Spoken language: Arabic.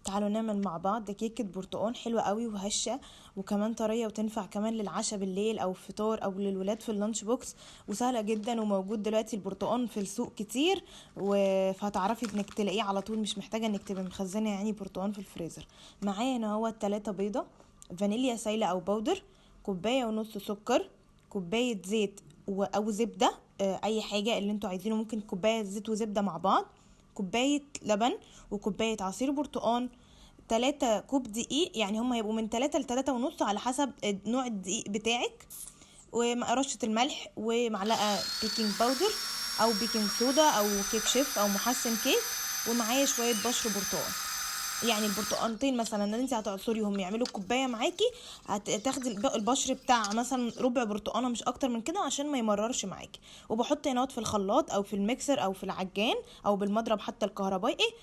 تعالوا نعمل مع بعض كيكة برتقان حلوة قوي وهشة وكمان طرية، وتنفع كمان للعشاء بالليل او فطار او للولاد في اللانش بوكس، وسهلة جدا. وموجود دلوقتي البرتقان في السوق كتير، فهتعرفي انك تلاقيه على طول، مش محتاجة انك تبقي مخزنة يعني برتقان في الفريزر. معايا هنا هو 3 بيضة، فانيليا سايلة او بودر، كوباية ونص سكر، كوباية زيت او زبدة، اي حاجة اللي انتوا عايزينه، ممكن كوباية زيت وزبدة مع بعض، كوباية لبن، وكوباية عصير برتقان، 3 كوب دقيق، يعني هم هيبقوا من 3 ل3 ونص على حسب نوع الدقيق بتاعك، ورشة الملح، ومعلقة بيكنج باودر او بيكنج صودا او كيك شيف او محسن كيك، ومعايا شوية بشر برتقان. يعني البرتقانتين مثلا اللي انت هتعصريهم يعملوا كوبايه معاكي، هتاخدي البشر بتاع مثلا ربع برتقانه، مش اكتر من كده عشان ما يمررش معاكي. وبحط هنا في الخلاط او في الميكسر او في العجان او بالمضرب حتى الكهربائي